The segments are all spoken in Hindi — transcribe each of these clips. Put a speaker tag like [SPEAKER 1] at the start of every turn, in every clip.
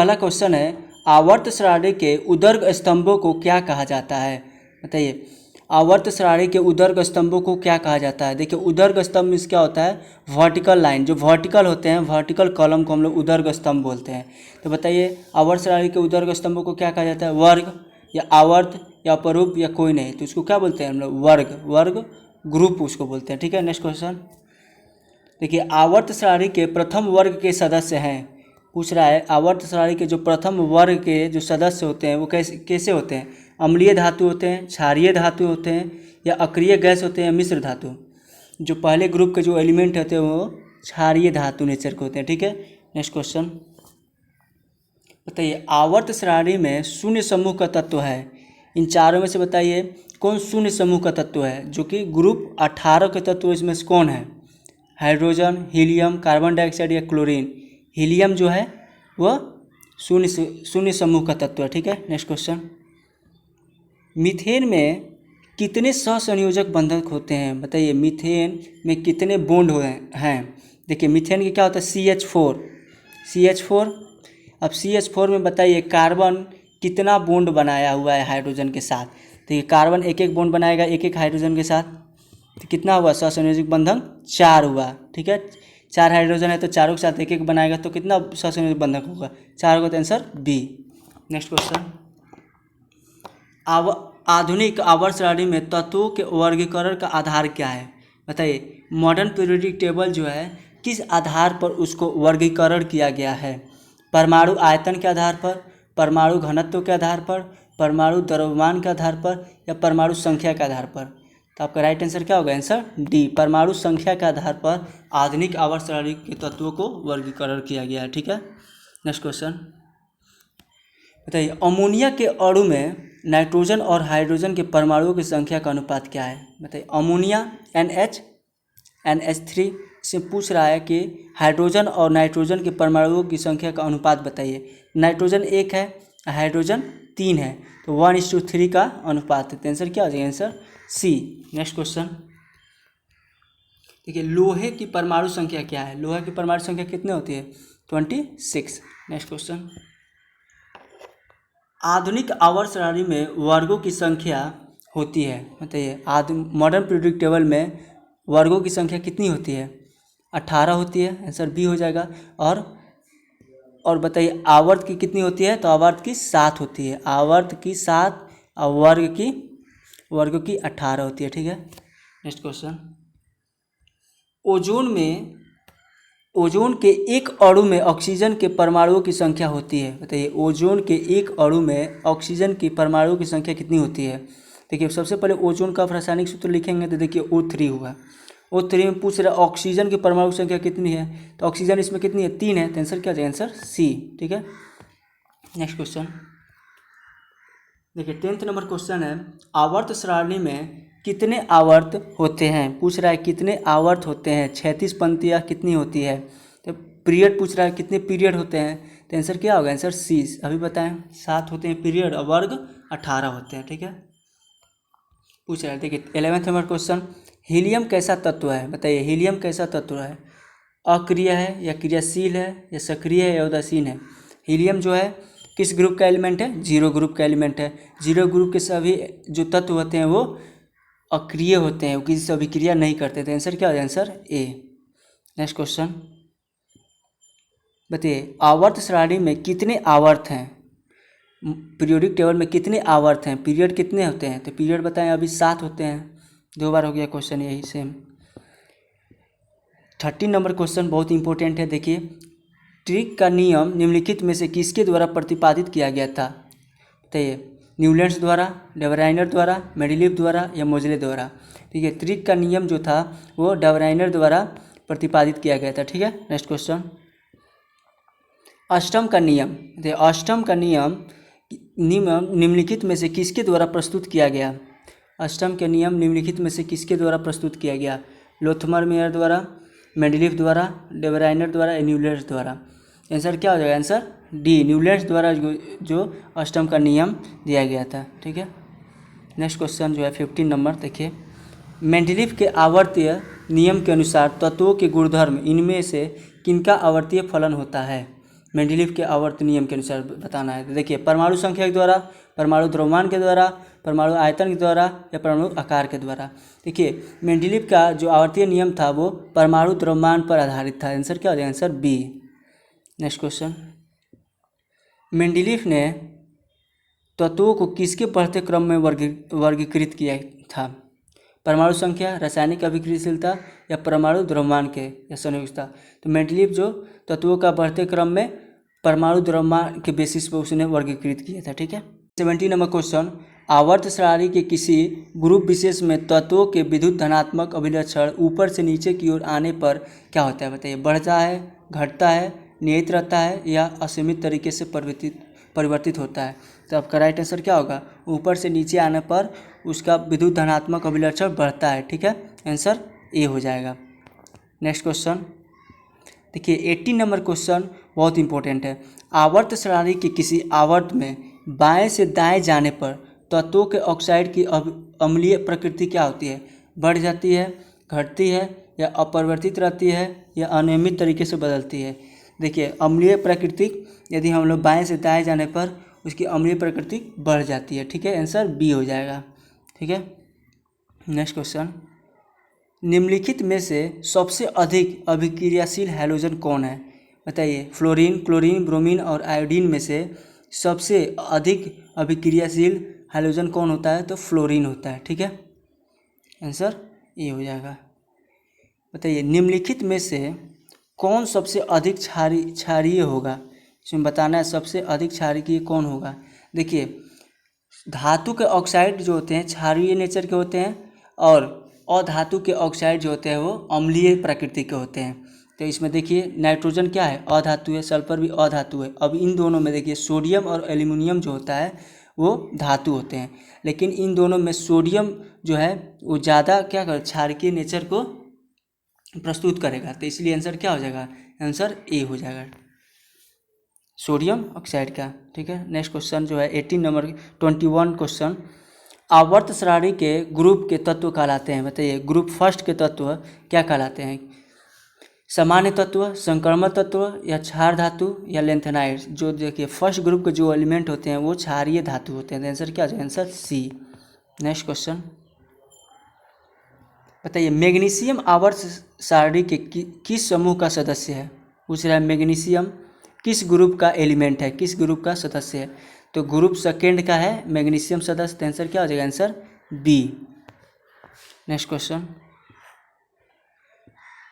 [SPEAKER 1] पहला क्वेश्चन है, आवर्त सारणी के उदर्ग स्तंभों को क्या कहा जाता है? बताइए, आवर्त सारणी के उदर्ग स्तंभों को क्या कहा जाता है? देखिए, उदर्ग स्तंभ मीन्स क्या होता है? वर्टिकल लाइन, जो वर्टिकल होते हैं, वर्टिकल कॉलम को हम लोग उदर्ग स्तंभ बोलते हैं। तो बताइए, आवर्त सारणी के उदर्ग स्तंभों को क्या कहा जाता है? वर्ग या आवर्त या अपरूप या कोई नहीं, तो उसको क्या बोलते हैं हम लोग? वर्ग, वर्ग ग्रुप उसको बोलते हैं। ठीक है, नेक्स्ट क्वेश्चन देखिए, आवर्त सारणी के प्रथम वर्ग के सदस्य हैं। पूछ रहा है, आवर्त सारणी के जो प्रथम वर्ग के जो सदस्य होते हैं वो कैसे कैसे होते हैं? अम्लीय धातु होते हैं, क्षारीय धातु होते हैं, या अक्रिय गैस होते हैं, मिश्र धातु। जो पहले ग्रुप के जो एलिमेंट होते हैं वो क्षारीय धातु नेचर के होते हैं। ठीक है, नेक्स्ट क्वेश्चन बताइए, आवर्त सारणी में शून्य समूह का तत्व है। इन चारों में से बताइए कौन शून्य समूह का तत्व है? जो कि ग्रुप 18 के तत्व इसमें से कौन है? हाइड्रोजन, हीलियम, कार्बन डाइऑक्साइड या क्लोरीन। हीलियम जो है वह शून्य समूह का तत्व है। ठीक है, नेक्स्ट क्वेश्चन, मीथेन में कितने सहसंयोजक बंधक होते हैं? बताइए, मीथेन में कितने बॉन्ड हैं? देखिए, मीथेन के क्या होता है? CH4। अब CH4 में बताइए कार्बन कितना बॉन्ड बनाया हुआ है हाइड्रोजन के साथ? देखिए, कार्बन एक एक बॉन्ड बनाएगा एक एक हाइड्रोजन के साथ, तो कितना हुआ सहसंयोजक बंधन? 4 हुआ। ठीक है, 4 हाइड्रोजन है तो चारों के साथ एक एक बनाएगा तो कितना सहसंयोजक बंधन होगा? 4 होगा, तो आंसर बी। नेक्स्ट क्वेश्चन, आधुनिक आवर्त सारणी में तत्वों के वर्गीकरण का आधार क्या है? बताइए, मॉडर्न पीरियोडिक टेबल जो है किस आधार पर उसको वर्गीकरण किया गया है? परमाणु आयतन के आधार पर, परमाणु घनत्व के आधार पर, परमाणु द्रव्यमान के आधार पर, या परमाणु संख्या के आधार पर? तो आपका राइट आंसर क्या होगा? आंसर डी, परमाणु संख्या के आधार पर आधुनिक आवर्त सारणी के तत्वों को वर्गीकरण किया गया है। ठीक है, नेक्स्ट क्वेश्चन बताइए, अमोनिया के अणु में नाइट्रोजन और हाइड्रोजन के परमाणुओं की संख्या का अनुपात क्या है? बताइए, अमोनिया NH3 से पूछ रहा है कि हाइड्रोजन और नाइट्रोजन के परमाणुओं की संख्या का अनुपात बताइए। नाइट्रोजन 1 है, हाइड्रोजन 3 है, तो 1:3 का अनुपात है। तो आंसर क्या हो जाएगा? Answer C. नेक्स्ट क्वेश्चन देखिए, लोहे की परमाणु संख्या क्या है? लोहे की परमाणु संख्या कितनी होती है? 26। नेक्स्ट क्वेश्चन, आधुनिक आवर्त सारणी में वर्गों की संख्या होती है। बताइए, मॉडर्न पीरियोडिक टेबल में वर्गों की संख्या कितनी होती है? 18 होती है, आंसर बी हो जाएगा। और बताइए, आवर्त की कितनी होती है? तो आवर्त की 7 होती है, आवर्त की 7 और वर्ग की 18 होती है। ठीक है, नेक्स्ट क्वेश्चन, ओजोन के एक अणु में ऑक्सीजन के परमाणुओं की संख्या होती है। बताइए, ओजोन के एक अणु में ऑक्सीजन की परमाणुओं की संख्या कितनी होती है? देखिए, सबसे पहले ओजोन का रासायनिक सूत्र लिखेंगे तो देखिए O3 हुआ। O3 में पूछ रहा है ऑक्सीजन की परमाणु संख्या कितनी है, तो ऑक्सीजन इसमें कितनी है? 3 है, तो आंसर क्या जाएगा? Answer C. ठीक है, नेक्स्ट क्वेश्चन देखिए, 10th नंबर क्वेश्चन है, आवर्त सारणी में कितने आवर्त होते हैं? पूछ रहा है कितने आवर्त होते हैं, 36 पंक्तियाँ कितनी होती है? तो पीरियड पूछ रहा है कितने पीरियड होते हैं, तो आंसर क्या होगा? Answer C. अभी बताएं, 7 होते हैं पीरियड और वर्ग 18 होते हैं। ठीक है, पूछ रहा है देखिए 11th नंबर क्वेश्चन, हीलियम कैसा तत्व है? बताइए, हीलियम कैसा तत्व है? अक्रिय है या क्रियाशील है या सक्रिय है या उदासीन है? हीलियम जो है किस ग्रुप का एलिमेंट है? 0 ग्रुप का एलिमेंट है। 0 ग्रुप के सभी जो तत्व होते हैं वो अक्रिय होते हैं, वो किसी से अभिक्रिया नहीं करते। तो आंसर क्या हो जाए? Answer A. नेक्स्ट क्वेश्चन बताइए, आवर्त सारणी में कितने आवर्त हैं? पीरियोडिक टेबल में कितने आवर्त हैं? पीरियड कितने होते हैं? तो पीरियड बताएं, अभी 7 होते हैं, 2 बार हो गया क्वेश्चन यही सेम। 13 नंबर क्वेश्चन बहुत इंपॉर्टेंट है। देखिए, ट्रिक का नियम निम्नलिखित में से किसके द्वारा प्रतिपादित किया गया था? बताइए, न्यूलैंड्स द्वारा, डेवराइनर द्वारा, मेंडलीव द्वारा या मोजले द्वारा? ठीक है, ट्रिक का नियम जो था वो डेवराइनर द्वारा प्रतिपादित किया गया था। ठीक है, नेक्स्ट क्वेश्चन, अष्टम का नियम। देखिए, अष्टम का नियम निम्नलिखित में से किसके द्वारा प्रस्तुत किया गया? अष्टम के नियम निम्नलिखित में से किसके द्वारा प्रस्तुत किया गया? लोथमर मेयर द्वारा, मेंडलीव द्वारा, डेवराइनर द्वारा या न्यूलैंड्स द्वारा? आंसर क्या हो जाएगा? आंसर डी, न्यूलैंड्स द्वारा जो अष्टम का नियम दिया गया था। ठीक है, नेक्स्ट क्वेश्चन जो है 15 नंबर देखिए, मेंडलीव के आवर्तीय नियम के अनुसार तत्वों के गुणधर्म इनमें से किनका आवर्तीय फलन होता है? मेंडलीव के आवर्त नियम के अनुसार बताना है। तो देखिए, परमाणु संख्या के द्वारा, परमाणु द्रव्यमान के द्वारा, परमाणु आयतन के द्वारा या परमाणु आकार के द्वारा। देखिए, मेंडलीव का जो आवर्तीय नियम था वो परमाणु द्रव्यमान पर आधारित था। आंसर क्या हो जाएगा? Answer B. Next question, Mendeleev ने तत्वों को किसके बढ़ते क्रम में वर्गीकृत किया था? परमाणु संख्या, रासायनिक अभिक्रियाशीलता या परमाणु द्रव्यमान के या संयोजकता। तो मेंडलीव जो तत्वों का बढ़ते क्रम में परमाणु द्रव्यमान के बेसिस पर उसने वर्गीकृत किया था। ठीक है। 70 नंबर क्वेश्चन, आवर्त सारणी के किसी ग्रुप विशेष में तत्वों के विद्युत धनात्मक अभिलक्षण ऊपर से नीचे की ओर आने पर क्या होता है? बताइए। बढ़ता है, घटता है, नियत रहता है या असीमित तरीके से परिवर्तित होता है? तो आपका राइट आंसर क्या होगा? ऊपर से नीचे आने पर उसका विद्युत धनात्मक अभिलक्षण बढ़ता है। ठीक है, आंसर ए हो जाएगा। नेक्स्ट क्वेश्चन देखिए, 18 नंबर क्वेश्चन बहुत इंपॉर्टेंट है। आवर्त सारणी के किसी आवर्त में बाएं से दाएं जाने पर तत्वों के ऑक्साइड की अम्लीय प्रकृति क्या होती है? बढ़ जाती है, घटती है या अपरिवर्तित रहती है या अनियमित तरीके से बदलती है? देखिए, अम्लीय प्रकृति यदि हम लोग बाएं से दाएं जाने पर उसकी अम्लीय प्रकृति बढ़ जाती है। ठीक है, आंसर बी हो जाएगा। ठीक है। नेक्स्ट क्वेश्चन, निम्नलिखित में से सबसे अधिक अभिक्रियाशील हैलोजन कौन है? बताइए। फ्लोरीन, क्लोरीन, ब्रोमीन और आयोडीन में से सबसे अधिक अभिक्रियाशील हैलोजन कौन होता है? तो फ्लोरीन होता है। ठीक है, आंसर ए हो जाएगा। बताइए, निम्नलिखित में से कौन सबसे अधिक क्षारीय होगा? इसमें बताना है सबसे अधिक क्षारीय कौन होगा। देखिए, धातु के ऑक्साइड जो होते हैं क्षारीय नेचर के होते हैं और अधातु के ऑक्साइड जो होते हैं वो अम्लीय प्रकृति के होते हैं। तो इसमें देखिए, नाइट्रोजन क्या है? अधातु है, सल्फर भी अधातु है। अब इन दोनों में देखिए, सोडियम और एल्युमिनियम जो होता है वो धातु होते हैं, लेकिन इन दोनों में सोडियम जो है वो ज़्यादा क्या कर क्षारीय नेचर को प्रस्तुत करेगा। तो इसलिए आंसर क्या हो जाएगा? आंसर ए हो जाएगा, सोडियम ऑक्साइड का। ठीक है। नेक्स्ट क्वेश्चन जो है 18 नंबर 21 क्वेश्चन, आवर्त सारणी के ग्रुप के तत्व कहलाते हैं? बताइए। ग्रुप फर्स्ट के तत्व क्या कहलाते हैं? सामान्य तत्व, संक्रमण तत्व या क्षार धातु या लेंथेनाइड? जो देखिए, फर्स्ट ग्रुप के जो एलिमेंट होते हैं वो क्षारीय धातु होते हैं। आंसर क्या हो जाएगा? Answer C. नेक्स्ट क्वेश्चन बताइए, मैग्नीशियम आवर्त सारणी के किस समूह का सदस्य है? पूछ रहा है मैग्नीशियम किस ग्रुप का एलिमेंट है, किस ग्रुप का सदस्य है? तो ग्रुप सेकेंड का है मैग्नीशियम सदस्य। आंसर क्या हो जाएगा? Answer B. नेक्स्ट क्वेश्चन,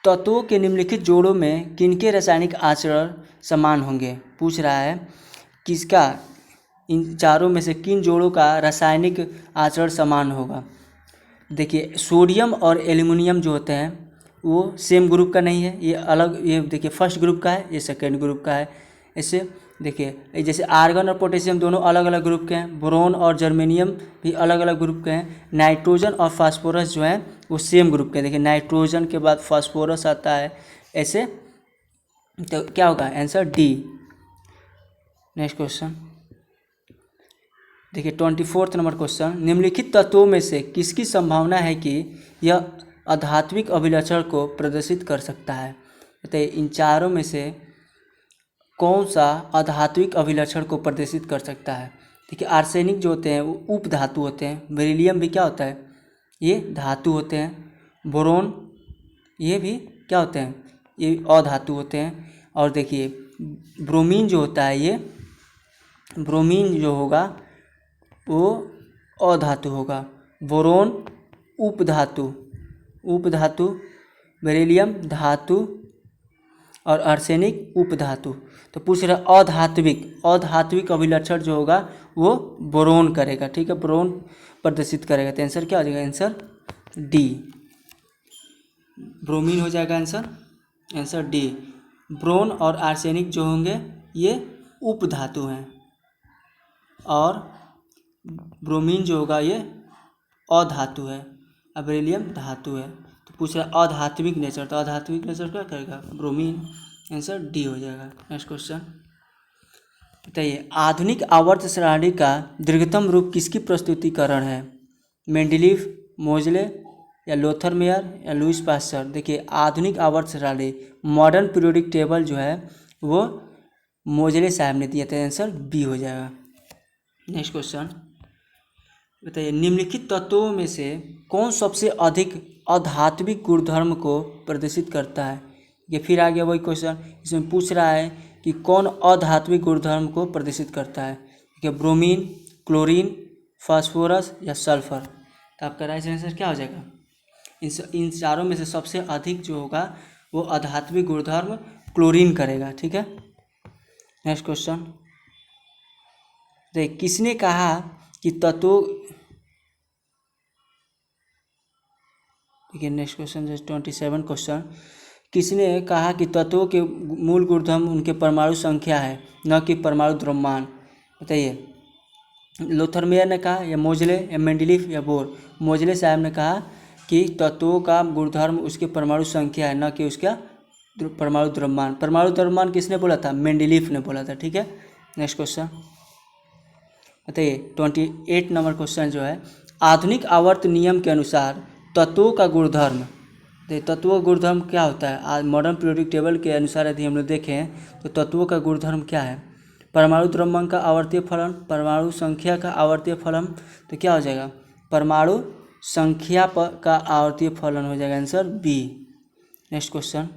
[SPEAKER 1] तत्वों के निम्नलिखित जोड़ों में किनके रासायनिक आचरण समान होंगे? पूछ रहा है किसका, इन चारों में से किन जोड़ों का रासायनिक आचरण समान होगा? देखिए, सोडियम और एल्युमिनियम जो होते हैं वो सेम ग्रुप का नहीं है, ये अलग, ये देखिए फर्स्ट ग्रुप का है, ये सेकेंड ग्रुप का है। इससे देखिए, जैसे आर्गन और पोटेशियम दोनों अलग अलग ग्रुप के हैं, बोरोन और जर्मेनियम भी अलग अलग ग्रुप के हैं। नाइट्रोजन और फास्फोरस जो है वो सेम ग्रुप के हैं। देखिए, नाइट्रोजन के बाद फास्फोरस आता है ऐसे, तो क्या होगा? Answer D. नेक्स्ट क्वेश्चन देखिए 24 नंबर क्वेश्चन, निम्नलिखित तत्वों में से किसकी संभावना है कि यह अधात्विक अभिलक्षण को प्रदर्शित कर सकता है? बताइए, इन चारों में से कौन सा अधात्विक अभिलक्षण को प्रदर्शित कर सकता है? देखिए, आर्सेनिक जो होते हैं वो उप धातु होते हैं, बेरिलियम भी क्या होता है? ये धातु होते हैं, बोरोन ये भी क्या होते हैं? ये अधातु होते हैं। और देखिए, ब्रोमीन जो होता है, ये ब्रोमीन जो होगा वो अधातु होगा। बोरोन उपधातु, बेरिलियम धातु और आर्सेनिक उपधातु। तो पूछ रहा अधात्विक अभिलक्षण जो होगा वो बोरोन करेगा। ठीक है, बोरोन प्रदर्शित करेगा। तो आंसर क्या हो जाएगा? आंसर डी, ब्रोमीन हो जाएगा आंसर डी। ब्रोन और आर्सेनिक जो होंगे ये उपधातु हैं और ब्रोमीन जो होगा ये अधातु है, और बेरिलियम धातु है। तो पूछ रहा अधात्विक नेचर, तो अधात्विक नेचर क्या करेगा? ब्रोमीन। आंसर डी हो जाएगा। नेक्स्ट क्वेश्चन बताइए, आधुनिक आवर्त सारणी का दीर्घतम रूप किसकी प्रस्तुतिकरण है? मेंडलीव, मोजले या लोथर मेयर या लुईस पास्चर? देखिए, आधुनिक आवर्त सारणी मॉडर्न पीरियोडिक टेबल जो है वो मोजले साहब ने दिया था। आंसर बी हो जाएगा। नेक्स्ट क्वेश्चन बताइए, निम्नलिखित तत्वों में से कौन सबसे अधिक अधात्विक गुणधर्म को प्रदर्शित करता है। ये फिर आ गया वही क्वेश्चन, इसमें पूछ रहा है कि कौन अधात्विक गुणधर्म को प्रदर्शित करता है। देखिए ब्रोमीन, क्लोरीन, फास्फोरस या सल्फर। तो आपका राइट आंसर क्या हो जाएगा। इन चारों में से सबसे अधिक जो होगा वो अधात्विक गुणधर्म क्लोरीन करेगा। ठीक है। नेक्स्ट क्वेश्चन देख, किसने कहा कि तत्वों, देखिए नेक्स्ट क्वेश्चन 27 क्वेश्चन, किसने कहा कि तत्वों के मूल गुणधर्म उनके परमाणु संख्या है, न कि परमाणु द्रव्यमान। बताइए, लोथरमेयर ने कहा, या मोजले, या मेंडलीफ, या बोर। मोजले साहब ने कहा कि तत्वों का गुणधर्म उसके परमाणु संख्या है, न कि उसका परमाणु द्रव्यमान। परमाणु द्रव्यमान किसने बोला था, मेंडलीफ ने बोला था। ठीक है। नेक्स्ट क्वेश्चन बताइए, 28 नंबर क्वेश्चन जो है, आधुनिक आवर्त नियम के अनुसार तत्वों का गुणधर्म, तत्वों का गुणधर्म क्या होता है। आज मॉडर्न पीरियोडिक टेबल के अनुसार यदि हम लोग देखें तो तत्वों का गुणधर्म क्या है, परमाणु द्रव्यमान का आवर्तीय फलन, परमाणु संख्या का आवर्तीय फलन। तो क्या हो जाएगा, परमाणु संख्या का आवर्तीय फलन हो जाएगा। Answer B. नेक्स्ट क्वेश्चन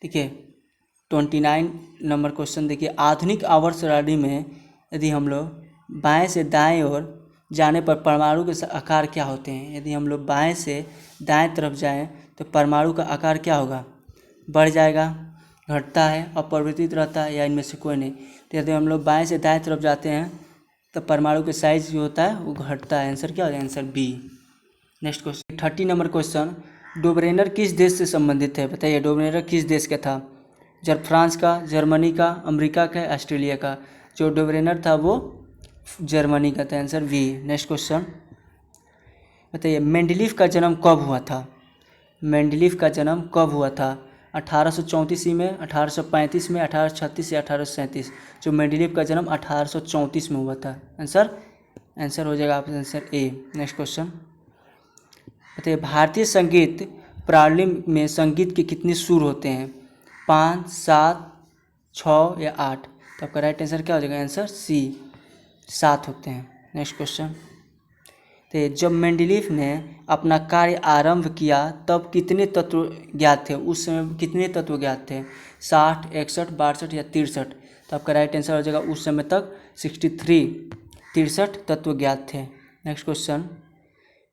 [SPEAKER 1] देखिए 29 नंबर क्वेश्चन देखिए, आधुनिक आवर्त सारणी में यदि हम लोग बाएं से दाएं ओर जाने पर परमाणु के आकार क्या होते हैं। यदि हम लोग बाएं से दाएं तरफ जाएं तो परमाणु का आकार क्या होगा, बढ़ जाएगा, घटता है, अपरिवर्तित रहता है, या इनमें से कोई नहीं। तो यदि हम लोग बाएं से दाएं तरफ जाते हैं तो परमाणु का साइज जो होता है वो घटता है। आंसर क्या हो जाएगा, answer B. Next question 30 number question, Dobereiner किस देश से संबंधित है। बताइए, डोबरेनर किस देश का था, फ्रांस का, जर्मनी का, अमेरिका का, ऑस्ट्रेलिया का। जो डोबरेनर था वो जर्मनी का था। Answer B. नेक्स्ट क्वेश्चन बताइए, मेंडलीफ का जन्म कब हुआ था। मेंडलीफ का जन्म कब हुआ था, 1834 ईस्वी में, 1835 में, 1836 या 1837। जो मेंडलीफ का जन्म 1834 में हुआ था। आंसर हो जाएगा आपका आंसर ए। नेक्स्ट क्वेश्चन बताइए, भारतीय संगीत प्रणाली में संगीत के कितने सुर होते हैं, 5, 7, 6 या 8। तो आपका राइट आंसर क्या हो जाएगा, आंसर सी, 7 होते हैं। नेक्स्ट क्वेश्चन, तो जब मेंडलीफ ने अपना कार्य आरंभ किया तब कितने तत्व ज्ञात थे, उस समय कितने तत्व ज्ञात थे, 60, 61, 62 या 63। तो आपका राइट आंसर हो जाएगा उस समय तक 63 तत्व ज्ञात थे। नेक्स्ट क्वेश्चन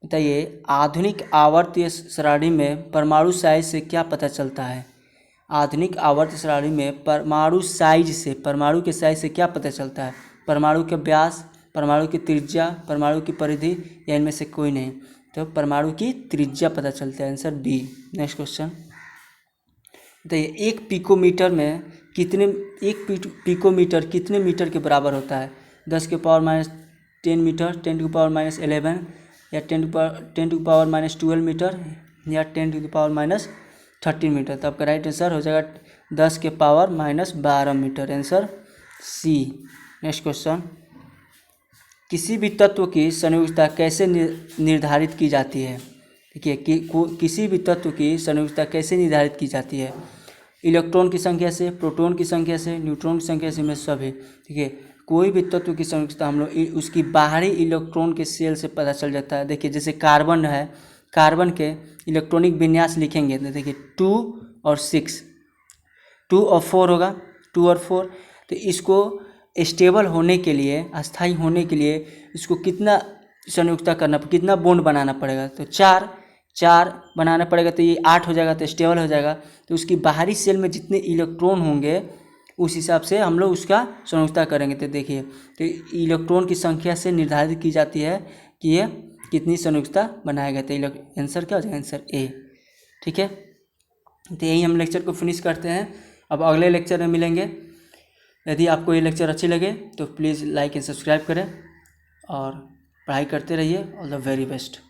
[SPEAKER 1] बताइए, आधुनिक आवर्तीय सारणी में परमाणु साइज से क्या पता चलता है। आधुनिक आवर्त सारणी में परमाणु के साइज से क्या पता चलता है, परमाणु का व्यास, परमाणु की त्रिज्या, परमाणु की परिधि, या इनमें से कोई नहीं। तो परमाणु की त्रिज्या पता चलता है। Answer B. नेक्स्ट क्वेश्चन बताइए, एक पिकोमीटर कितने मीटर के बराबर होता है, 10 के पावर -10 मीटर, 10 टू पावर -11, या 10 टू पावर -12 मीटर, या 10 टू पावर -13 मीटर। तो आपका राइट आंसर हो जाएगा 10 के power -12 metre. Answer C. Next question, किसी भी तत्व की संयोजकता कैसे निर्धारित की जाती है। देखिए किसी भी तत्व की संयोजकता कैसे निर्धारित की जाती है, इलेक्ट्रॉन की संख्या से, प्रोटॉन की संख्या से, न्यूट्रॉन की संख्या से, में सभी। देखिए कोई भी तत्व की संयोजकता हम लोग उसकी बाहरी इलेक्ट्रॉन के सेल से पता चल जाता है। देखिए जैसे कार्बन है, कार्बन के इलेक्ट्रॉनिक विन्यास लिखेंगे तो देखिए 2 और 6, 2 और 4 होगा, 2 और 4। तो इसको स्टेबल होने के लिए, अस्थायी होने के लिए इसको कितना संयुक्ता करना, कितना बॉन्ड बनाना पड़ेगा, तो 4 बनाना पड़ेगा। तो ये 8 हो जाएगा, तो स्टेबल हो जाएगा। तो उसकी बाहरी सेल में जितने इलेक्ट्रॉन होंगे उस हिसाब से हम लोग उसका संयुक्ता करेंगे। तो देखिए तो इलेक्ट्रॉन की संख्या से निर्धारित की जाती है कि ये कितनी संयुक्ता बनाएगा। तो आंसर क्या हो जाएगा, आंसर ए। ठीक है, तो यही हम लेक्चर को फिनिश करते हैं। अब अगले लेक्चर में मिलेंगे। यदि आपको ये लेक्चर अच्छे लगे तो प्लीज़ लाइक एंड सब्सक्राइब करें और पढ़ाई करते रहिए। All the very best.